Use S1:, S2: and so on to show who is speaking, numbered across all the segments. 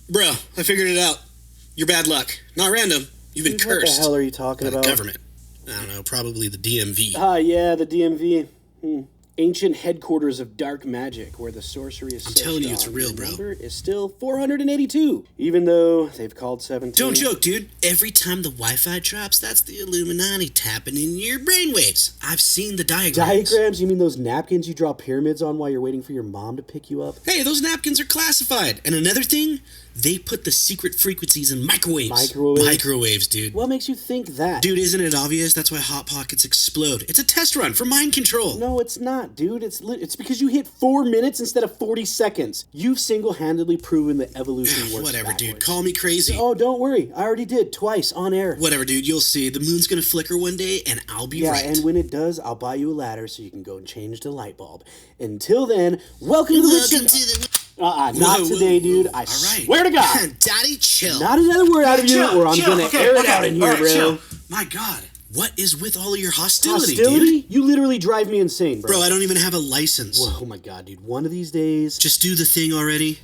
S1: Bro, I figured it out. You're bad luck. Not random. You've been cursed.
S2: What the hell are you talking about?
S1: The government. I don't know, probably the DMV.
S2: Ah, yeah, the DMV. Ancient headquarters of dark magic, where the sorcery is
S1: I'm
S2: so
S1: telling you, it's
S2: strong.
S1: real,
S2: The
S1: bro.
S2: number is still 482, even though they've called 17.
S1: Don't joke, dude. Every time the Wi-Fi drops, that's the Illuminati tapping in your brainwaves. I've seen the diagrams.
S2: Diagrams? You mean those napkins you draw pyramids on while you're waiting for your mom to pick you up?
S1: Hey, those napkins are classified. And another thing, they put the secret frequencies in microwaves.
S2: Microwaves?
S1: Microwaves, dude.
S2: What makes you think that?
S1: Dude, isn't it obvious? That's why Hot Pockets explode. It's a test run for mind control.
S2: No, it's not, dude. It's because you hit 4 minutes instead of 40 seconds. You've single-handedly proven that evolution works
S1: Whatever,
S2: backwards.
S1: dude. Call me crazy.
S2: Oh, don't worry. I already did, twice, on air.
S1: Whatever, dude. You'll see. The moon's gonna flicker one day, and I'll be right.
S2: Yeah, and when it does, I'll buy you a ladder so you can go and change the light bulb. Until then, welcome to the... Not today, dude. I swear to God.
S1: Daddy, chill.
S2: Not another word out of you, or I'm gonna air it out in here, bro.
S1: Chill. My God. What is with all of your hostility,
S2: Hostility?
S1: dude?
S2: You literally drive me insane, bro.
S1: Bro, I don't even have a license.
S2: Whoa, oh my God, dude. One of these days...
S1: Just do the thing already.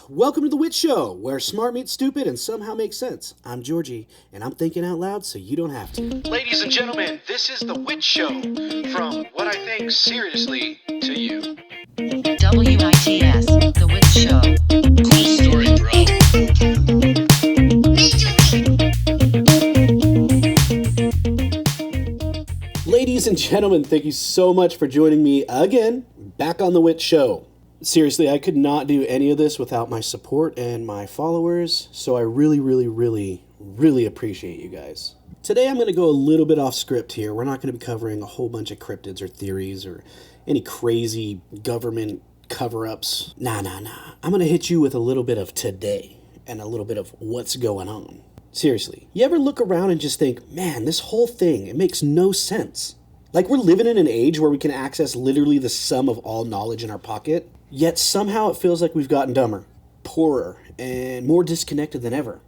S2: Welcome to The Wit Show, where smart meets stupid and somehow makes sense. I'm Georgie, and I'm thinking out loud so you don't have to.
S3: Ladies and gentlemen, this is The Wit Show, from what I think seriously to you.
S4: WITS, The Wit Show.
S1: Cool story, bro.
S2: Ladies and gentlemen, thank you so much for joining me again, back on The Wit Show. Seriously, I could not do any of this without my support and my followers, so I really appreciate you guys. Today I'm going to go a little bit off script here. We're not going to be covering a whole bunch of cryptids or theories or any crazy government cover-ups. Nah. I'm going to hit you with a little bit of today and a little bit of what's going on. Seriously, you ever look around and just think, man, this whole thing, it makes no sense? Like, we're living in an age where we can access literally the sum of all knowledge in our pocket, yet somehow it feels like we've gotten dumber, poorer, and more disconnected than ever.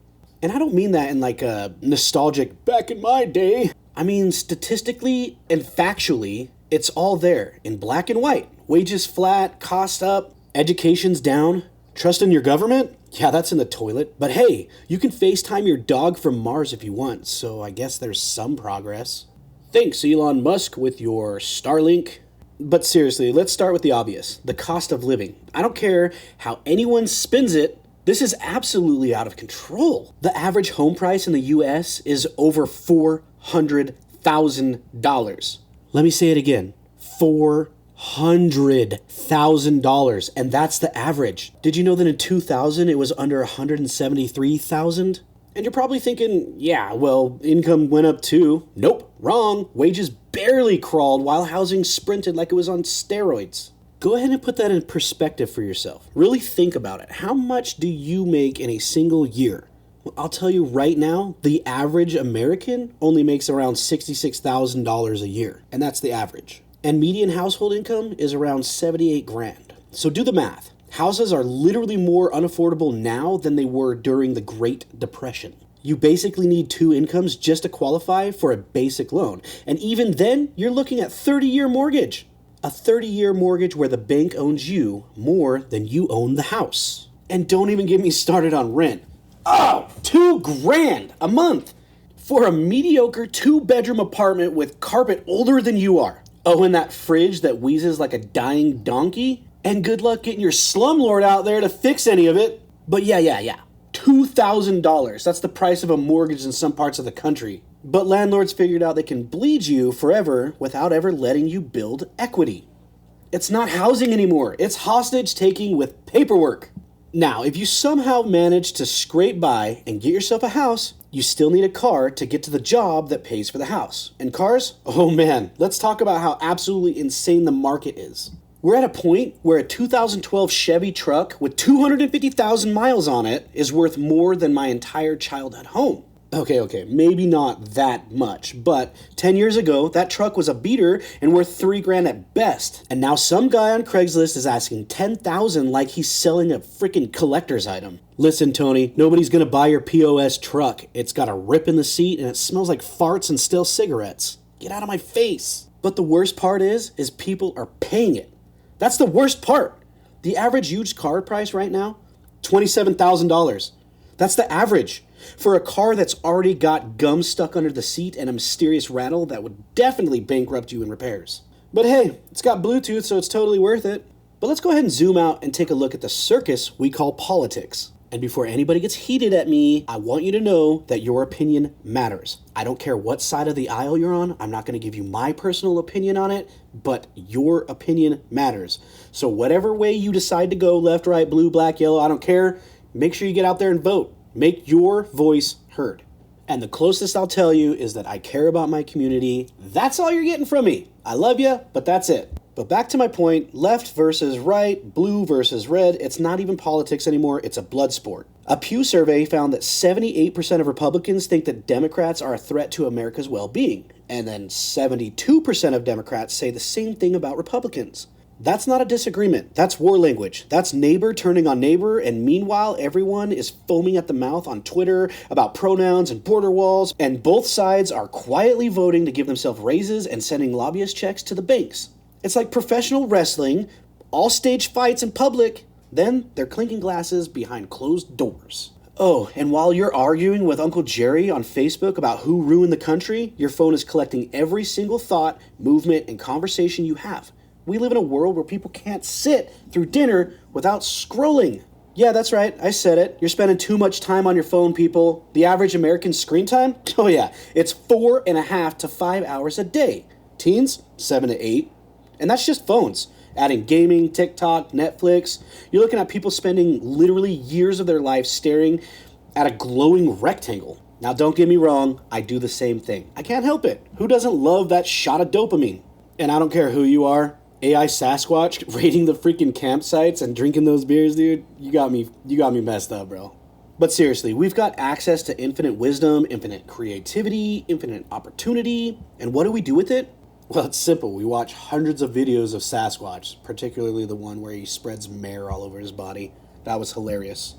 S2: And I don't mean that in like a nostalgic, back in my day. I mean, statistically and factually, it's all there in black and white. Wages flat, costs up, education's down. Trust in your government? Yeah, that's in the toilet. But hey, you can FaceTime your dog from Mars if you want, so I guess there's some progress. Thanks, Elon Musk, with your Starlink. But seriously, let's start with the obvious. The cost of living. I don't care how anyone spins it, this is absolutely out of control. The average home price in the US is over $400,000. Let me say it again. $400,000, and that's the average. Did you know that in 2000 it was under $173,000? And you're probably thinking, yeah, well, income went up too. Nope, wrong. Wages barely crawled while housing sprinted like it was on steroids. Go ahead and put that in perspective for yourself. Really think about it. How much do you make in a single year? Well, I'll tell you right now, the average American only makes around $66,000 a year, and that's the average. And median household income is around 78 grand. So do the math. Houses are literally more unaffordable now than they were during the Great Depression. You basically need 2 incomes just to qualify for a basic loan. And even then, you're looking at 30-year mortgage. A 30-year mortgage where the bank owns you more than you own the house. And don't even get me started on rent. Oh, $2 grand a month for a mediocre 2-bedroom apartment with carpet older than you are. Oh, and that fridge that wheezes like a dying donkey? And good luck getting your slumlord out there to fix any of it. But yeah. $2,000. That's the price of a mortgage in some parts of the country. But landlords figured out they can bleed you forever without ever letting you build equity. It's not housing anymore. It's hostage taking with paperwork. Now, if you somehow manage to scrape by and get yourself a house, you still need a car to get to the job that pays for the house. And cars? Oh man, let's talk about how absolutely insane the market is. We're at a point where a 2012 Chevy truck with 250,000 miles on it is worth more than my entire childhood home. Okay, maybe not that much, but 10 years ago, that truck was a beater and worth $3 grand at best. And now some guy on Craigslist is asking $10,000 like he's selling a freaking collector's item. Listen, Tony, nobody's gonna buy your POS truck. It's got a rip in the seat and it smells like farts and stale cigarettes. Get out of my face. But the worst part is people are paying it. That's the worst part. The average used car price right now, $27,000. That's the average for a car that's already got gum stuck under the seat and a mysterious rattle that would definitely bankrupt you in repairs. But hey, it's got Bluetooth, so it's totally worth it. But let's go ahead and zoom out and take a look at the circus we call politics. And before anybody gets heated at me, I want you to know that your opinion matters. I don't care what side of the aisle you're on. I'm not going to give you my personal opinion on it, but your opinion matters. So whatever way you decide to go, left, right, blue, black, yellow, I don't care. Make sure you get out there and vote. Make your voice heard. And the closest I'll tell you is that I care about my community. That's all you're getting from me. I love you, but that's it. But back to my point, left versus right, blue versus red, it's not even politics anymore, it's a blood sport. A Pew survey found that 78% of Republicans think that Democrats are a threat to America's well-being, and then 72% of Democrats say the same thing about Republicans. That's not a disagreement, that's war language. That's neighbor turning on neighbor, and meanwhile everyone is foaming at the mouth on Twitter about pronouns and border walls, and both sides are quietly voting to give themselves raises and sending lobbyist checks to the banks. It's like professional wrestling, all staged fights in public, then they're clinking glasses behind closed doors. Oh, and while you're arguing with Uncle Jerry on Facebook about who ruined the country, your phone is collecting every single thought, movement, and conversation you have. We live in a world where people can't sit through dinner without scrolling. Yeah, that's right, I said it. You're spending too much time on your phone, people. The average American screen time? Oh yeah, it's 4.5 to 5 hours a day. Teens, 7 to 8. And that's just phones. Adding gaming, TikTok, Netflix. You're looking at people spending literally years of their life staring at a glowing rectangle. Now, don't get me wrong, I do the same thing. I can't help it. Who doesn't love that shot of dopamine? And I don't care who you are. AI Sasquatch raiding the freaking campsites and drinking those beers, dude. You got me messed up, bro. But seriously, we've got access to infinite wisdom, infinite creativity, infinite opportunity. And what do we do with it? Well, it's simple. We watch hundreds of videos of Sasquatch, particularly the one where he spreads mare all over his body. That was hilarious.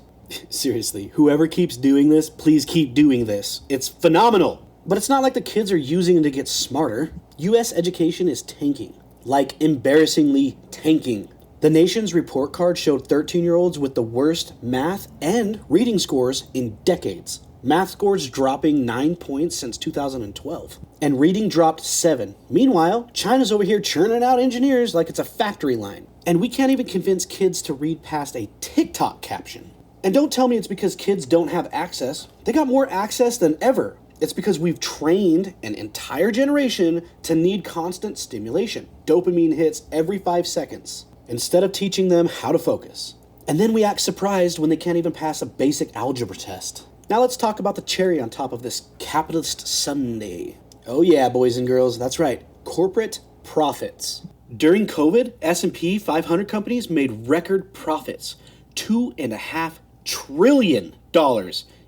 S2: Seriously, whoever keeps doing this, please keep doing this. It's phenomenal. But it's not like the kids are using it to get smarter. U.S. education is tanking. Like, embarrassingly tanking. The nation's report card showed 13-year-olds with the worst math and reading scores in decades. Math scores dropping 9 points since 2012. And reading dropped 7. Meanwhile, China's over here churning out engineers like it's a factory line. And we can't even convince kids to read past a TikTok caption. And don't tell me it's because kids don't have access. They got more access than ever. It's because we've trained an entire generation to need constant stimulation. Dopamine hits every 5 seconds, instead of teaching them how to focus. And then we act surprised when they can't even pass a basic algebra test. Now let's talk about the cherry on top of this capitalist sundae. Oh yeah, boys and girls, that's right. Corporate profits. During COVID, S&P 500 companies made record profits. $2.5 trillion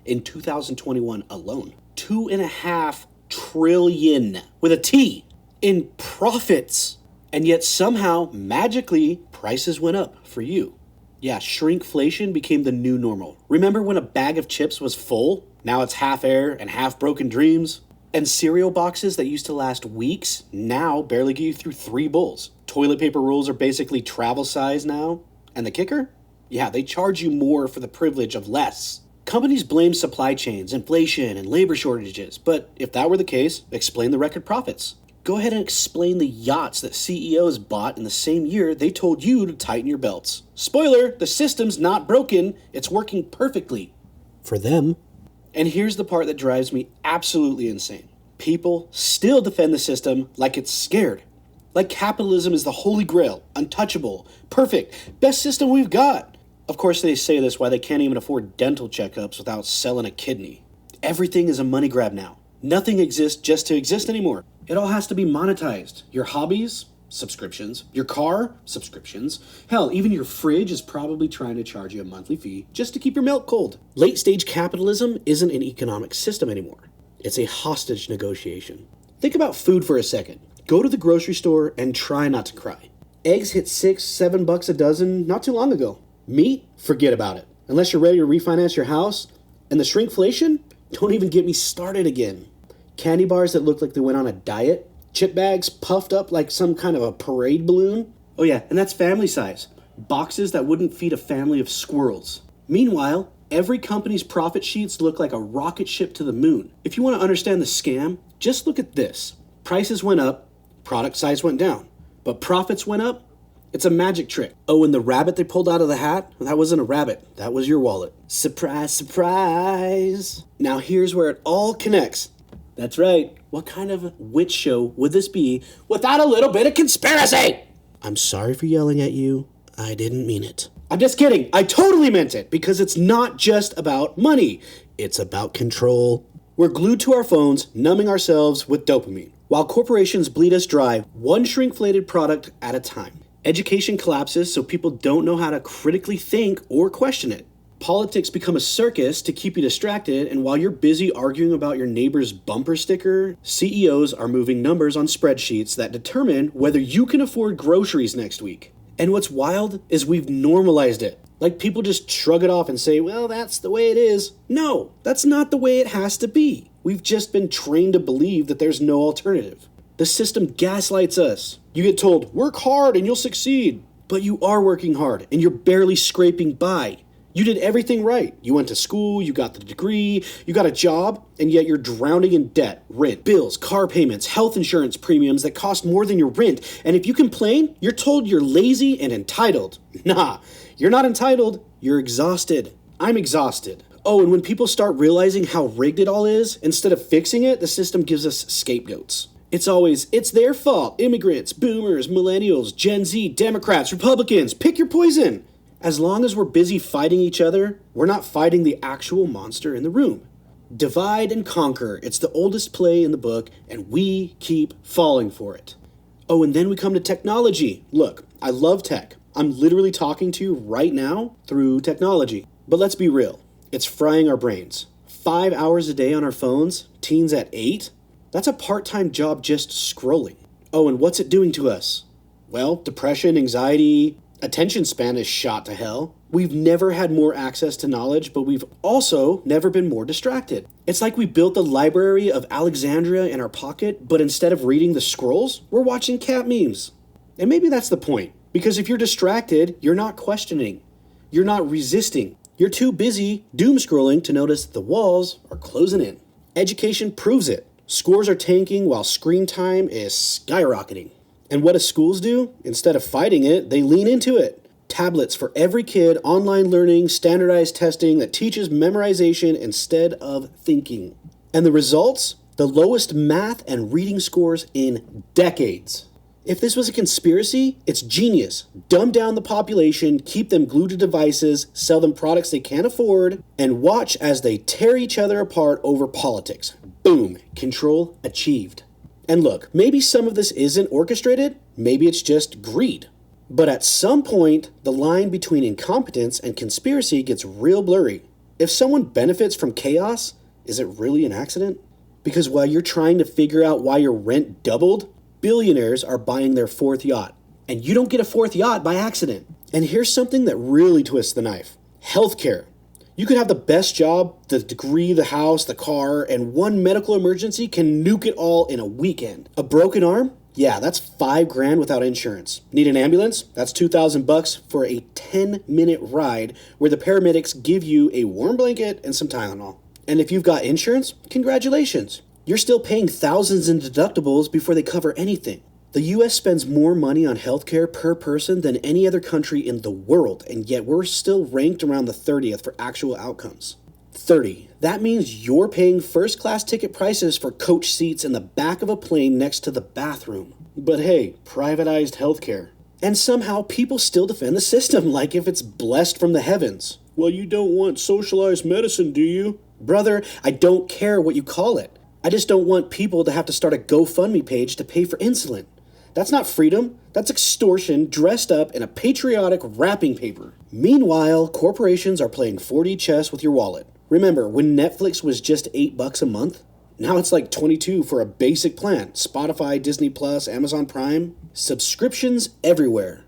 S2: in 2021 alone. $2.5 trillion with a T in profits. And yet somehow, magically, prices went up for you. Yeah, shrinkflation became the new normal. Remember when a bag of chips was full? Now it's half air and half broken dreams. And cereal boxes that used to last weeks now barely get you through 3 bowls. Toilet paper rolls are basically travel size now. And the kicker? Yeah, they charge you more for the privilege of less. Companies blame supply chains, inflation, and labor shortages. But if that were the case, explain the record profits. Go ahead and explain the yachts that CEOs bought in the same year they told you to tighten your belts. Spoiler, the system's not broken, it's working perfectly. For them. And here's the part that drives me absolutely insane. People still defend the system like it's scared. Like capitalism is the holy grail, untouchable, perfect, best system we've got. Of course they say this while they can't even afford dental checkups without selling a kidney. Everything is a money grab now. Nothing exists just to exist anymore. It all has to be monetized. Your hobbies, subscriptions. Your car, subscriptions. Hell, even your fridge is probably trying to charge you a monthly fee just to keep your milk cold. Late-stage capitalism isn't an economic system anymore. It's a hostage negotiation. Think about food for a second. Go to the grocery store and try not to cry. Eggs hit $6-7 a dozen not too long ago. Meat? Forget about it. Unless you're ready to refinance your house. And the shrinkflation? Don't even get me started again. Candy bars that look like they went on a diet. Chip bags puffed up like some kind of a parade balloon. Oh yeah, and that's family size. Boxes that wouldn't feed a family of squirrels. Meanwhile, every company's profit sheets look like a rocket ship to the moon. If you want to understand the scam, just look at this. Prices went up, product size went down, but profits went up. It's a magic trick. Oh, and the rabbit they pulled out of the hat? That wasn't a rabbit. That was your wallet. Surprise, surprise. Now here's where it all connects. That's right. What kind of witch show would this be without a little bit of conspiracy? I'm sorry for yelling at you. I didn't mean it. I'm just kidding. I totally meant it because it's not just about money. It's about control. We're glued to our phones, numbing ourselves with dopamine, while corporations bleed us dry, one shrinkflated product at a time. Education collapses so people don't know how to critically think or question it. Politics become a circus to keep you distracted, and while you're busy arguing about your neighbor's bumper sticker, CEOs are moving numbers on spreadsheets that determine whether you can afford groceries next week. And what's wild is we've normalized it. Like people just shrug it off and say, well, that's the way it is. No, that's not the way it has to be. We've just been trained to believe that there's no alternative. The system gaslights us. You get told, work hard and you'll succeed. But you are working hard and you're barely scraping by. You did everything right. You went to school, you got the degree, you got a job, and yet you're drowning in debt, rent, bills, car payments, health insurance premiums that cost more than your rent. And if you complain, you're told you're lazy and entitled. Nah, you're not entitled, you're exhausted. I'm exhausted. Oh, and when people start realizing how rigged it all is, instead of fixing it, the system gives us scapegoats. It's always, it's their fault. Immigrants, boomers, millennials, Gen Z, Democrats, Republicans, pick your poison. As long as we're busy fighting each other, we're not fighting the actual monster in the room. Divide and conquer. It's the oldest play in the book, and we keep falling for it. Oh, and then we come to technology. Look, I love tech. I'm literally talking to you right now through technology. But let's be real. It's frying our brains. 5 hours a day on our phones, teens at 8? That's a part-time job just scrolling. Oh, and what's it doing to us? Well, depression, anxiety, attention span is shot to hell. We've never had more access to knowledge, but we've also never been more distracted. It's like we built the Library of Alexandria in our pocket, but instead of reading the scrolls, we're watching cat memes. And maybe that's the point, because if you're distracted, you're not questioning. You're not resisting. You're too busy doom scrolling to notice the walls are closing in. Education proves it. Scores are tanking while screen time is skyrocketing. And what do schools do? Instead of fighting it, they lean into it. Tablets for every kid, online learning, standardized testing that teaches memorization instead of thinking. And the results? The lowest math and reading scores in decades. If this was a conspiracy, it's genius. Dumb down the population, keep them glued to devices, sell them products they can't afford, and watch as they tear each other apart over politics. Boom, control achieved. And look, maybe some of this isn't orchestrated, maybe it's just greed. But at some point, the line between incompetence and conspiracy gets real blurry. If someone benefits from chaos, is it really an accident? Because while you're trying to figure out why your rent doubled, billionaires are buying their fourth yacht. And you don't get a fourth yacht by accident. And here's something that really twists the knife. Healthcare. You could have the best job, the degree, the house, the car, and one medical emergency can nuke it all in a weekend. A broken arm? Yeah, that's $5,000 without insurance. Need an ambulance? That's $2,000 for a 10-minute ride where the paramedics give you a warm blanket and some Tylenol. And if you've got insurance, congratulations. You're still paying thousands in deductibles before they cover anything. The US spends more money on healthcare per person than any other country in the world, and yet we're still ranked around the 30th for actual outcomes. 30. That means you're paying first-class ticket prices for coach seats in the back of a plane next to the bathroom. But hey, privatized healthcare. And somehow people still defend the system like if it's blessed from the heavens. Well, you don't want socialized medicine, do you? Brother, I don't care what you call it. I just don't want people to have to start a GoFundMe page to pay for insulin. That's not freedom. That's extortion dressed up in a patriotic wrapping paper. Meanwhile, corporations are playing 4D chess with your wallet. Remember, when Netflix was just $8 a month? Now it's like $22 for a basic plan. Spotify, Disney Plus, Amazon Prime. Subscriptions everywhere.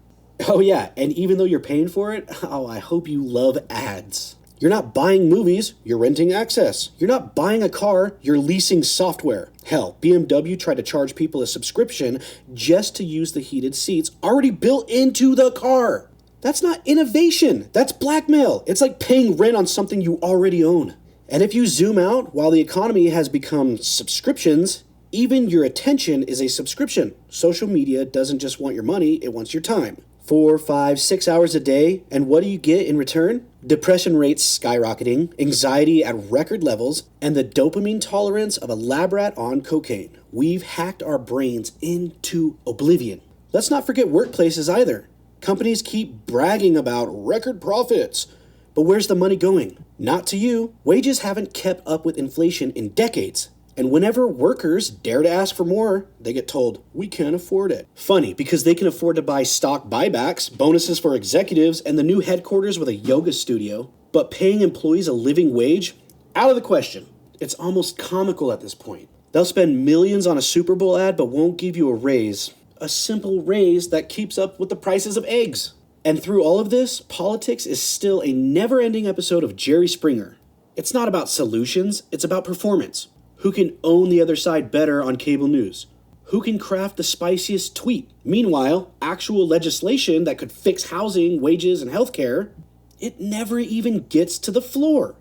S2: Oh yeah, and even though you're paying for it, I hope you love ads. You're not buying movies, you're renting access. You're not buying a car, you're leasing software. Hell, BMW tried to charge people a subscription just to use the heated seats already built into the car. That's not innovation. That's blackmail. It's like paying rent on something you already own. And if you zoom out, while the economy has become subscriptions, even your attention is a subscription. Social media doesn't just want your money, it wants your time. 4, 5, 6 hours a day, and what do you get in return? Depression rates skyrocketing, anxiety at record levels, and the dopamine tolerance of a lab rat on cocaine. We've hacked our brains into oblivion. Let's not forget workplaces either. Companies keep bragging about record profits. But where's the money going? Not to you. Wages haven't kept up with inflation in decades. And whenever workers dare to ask for more, they get told, we can't afford it. Funny, because they can afford to buy stock buybacks, bonuses for executives, and the new headquarters with a yoga studio. But paying employees a living wage? Out of the question. It's almost comical at this point. They'll spend millions on a Super Bowl ad, but won't give you a raise. A simple raise that keeps up with the prices of eggs. And through all of this, politics is still a never-ending episode of Jerry Springer. It's not about solutions, it's about performance. Who can own the other side better on cable news? Who can craft the spiciest tweet? Meanwhile, actual legislation that could fix housing, wages, and healthcare, it never even gets to the floor.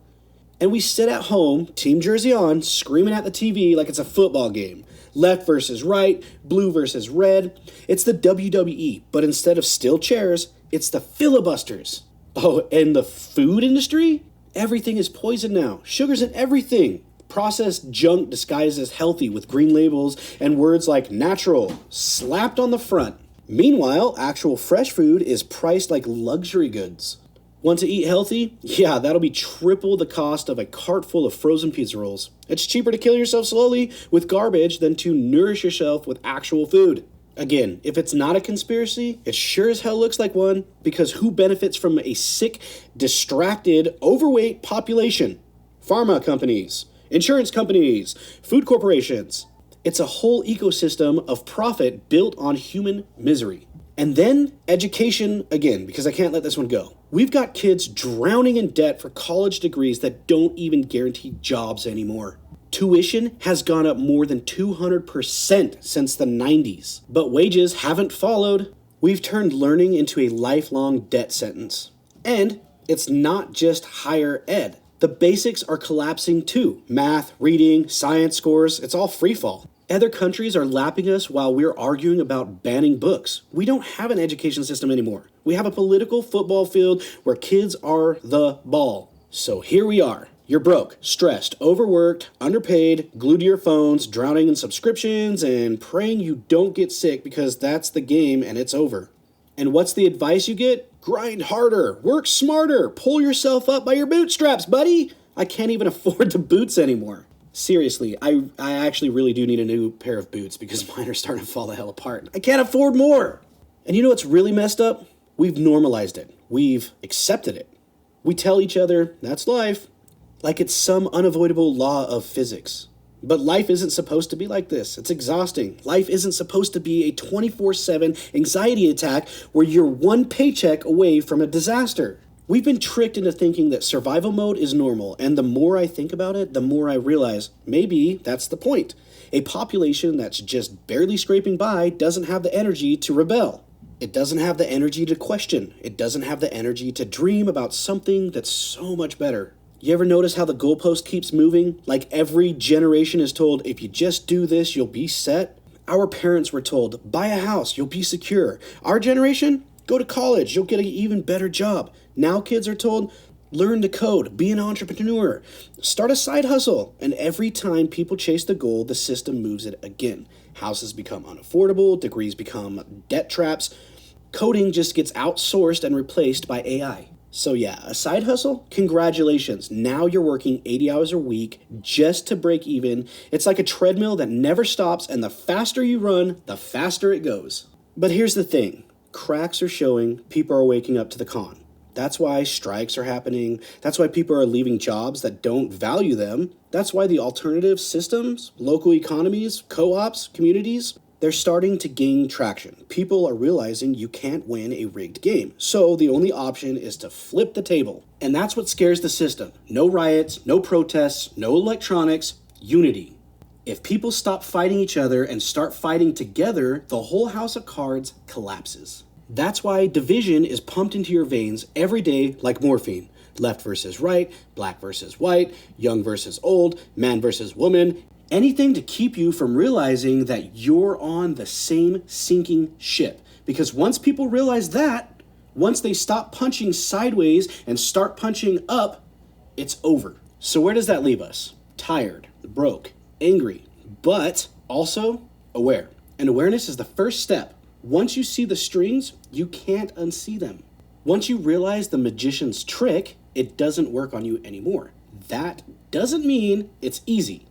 S2: And we sit at home, team jersey on, screaming at the TV like it's a football game. Left versus right, blue versus red. It's the WWE, but instead of steel chairs, it's the filibusters. Oh, and the food industry? Everything is poison now. Sugar's in everything. Processed junk disguised as healthy with green labels and words like natural slapped on the front. Meanwhile, actual fresh food is priced like luxury goods. Want to eat healthy? Yeah, that'll be triple the cost of a cart full of frozen pizza rolls. It's cheaper to kill yourself slowly with garbage than to nourish yourself with actual food. Again, if it's not a conspiracy, it sure as hell looks like one, because who benefits from a sick, distracted, overweight population? Pharma companies, insurance companies, food corporations. It's a whole ecosystem of profit built on human misery. And then education again, because I can't let this one go. We've got kids drowning in debt for college degrees that don't even guarantee jobs anymore. Tuition has gone up more than 200% since the 90s, but wages haven't followed. We've turned learning into a lifelong debt sentence. And it's not just higher ed. The basics are collapsing too. Math, reading, science scores, it's all free fall. Other countries are lapping us while we're arguing about banning books. We don't have an education system anymore. We have a political football field where kids are the ball. So here we are. You're broke, stressed, overworked, underpaid, glued to your phones, drowning in subscriptions, and praying you don't get sick because that's the game and it's over. And what's the advice you get? Grind harder, work smarter, pull yourself up by your bootstraps, buddy! I can't even afford the boots anymore. Seriously, I actually really do need a new pair of boots because mine are starting to fall the hell apart. I can't afford more! And you know what's really messed up? We've normalized it. We've accepted it. We tell each other, that's life, like it's some unavoidable law of physics. But life isn't supposed to be like this. It's exhausting. Life isn't supposed to be a 24/7 anxiety attack where you're one paycheck away from a disaster. We've been tricked into thinking that survival mode is normal, and the more I think about it, the more I realize maybe that's the point. A population that's just barely scraping by doesn't have the energy to rebel. It doesn't have the energy to question. It doesn't have the energy to dream about something that's so much better. You ever notice how the goalpost keeps moving? Like every generation is told, if you just do this, you'll be set. Our parents were told, buy a house, you'll be secure. Our generation, go to college, you'll get an even better job. Now kids are told, learn to code, be an entrepreneur, start a side hustle. And every time people chase the goal, the system moves it again. Houses become unaffordable, degrees become debt traps. Coding just gets outsourced and replaced by AI. So yeah, a side hustle? Congratulations. Now you're working 80 hours a week just to break even. It's like a treadmill that never stops, and the faster you run, the faster it goes. But here's the thing. Cracks are showing, people are waking up to the con. That's why strikes are happening. That's why people are leaving jobs that don't value them. That's why the alternative systems, local economies, co-ops, communities, they're starting to gain traction. People are realizing you can't win a rigged game. So the only option is to flip the table. And that's what scares the system. No riots, no protests, no electronics, unity. If people stop fighting each other and start fighting together, the whole house of cards collapses. That's why division is pumped into your veins every day like morphine. Left versus right, black versus white, young versus old, man versus woman. Anything to keep you from realizing that you're on the same sinking ship. Because once people realize that, once they stop punching sideways and start punching up, it's over. So where does that leave us? Tired, broke, angry, but also aware. And awareness is the first step. Once you see the strings, you can't unsee them. Once you realize the magician's trick, it doesn't work on you anymore. That doesn't mean it's easy.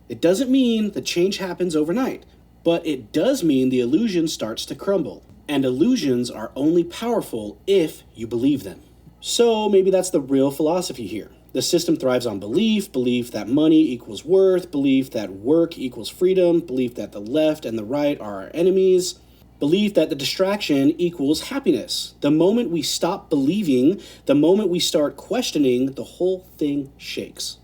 S2: It doesn't mean the change happens overnight, but it does mean the illusion starts to crumble. And illusions are only powerful if you believe them. So maybe that's the real philosophy here. The system thrives on belief that money equals worth, belief that work equals freedom, belief that the left and the right are our enemies, belief that the distraction equals happiness. The moment we stop believing, the moment we start questioning, the whole thing shakes.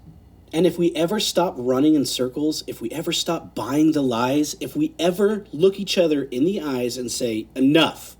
S2: And if we ever stop running in circles, if we ever stop buying the lies, if we ever look each other in the eyes and say, enough,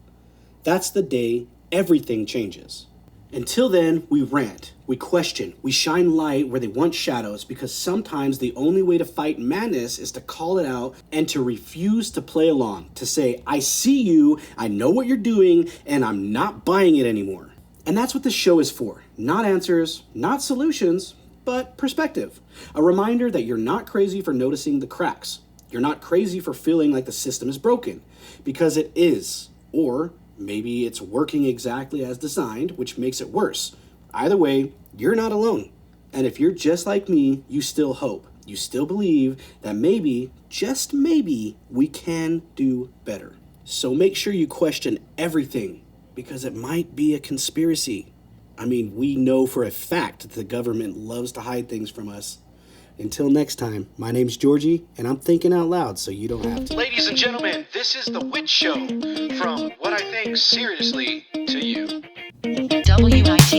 S2: that's the day everything changes. Until then, we rant, we question, we shine light where they want shadows, because sometimes the only way to fight madness is to call it out and to refuse to play along, to say, I see you, I know what you're doing, and I'm not buying it anymore. And that's what this show is for. Not answers, not solutions, but perspective. A reminder that you're not crazy for noticing the cracks. You're not crazy for feeling like the system is broken, because it is, or maybe it's working exactly as designed, which makes it worse. Either way, you're not alone. And if you're just like me, you still hope. You still believe that maybe, just maybe, we can do better. So make sure you question everything, because it might be a conspiracy. I mean, we know for a fact that the government loves to hide things from us. Until next time, my name's Georgie, and I'm thinking out loud so you don't have to.
S3: Ladies and gentlemen, this is The Witch Show from What I Think Seriously to You.
S4: WITS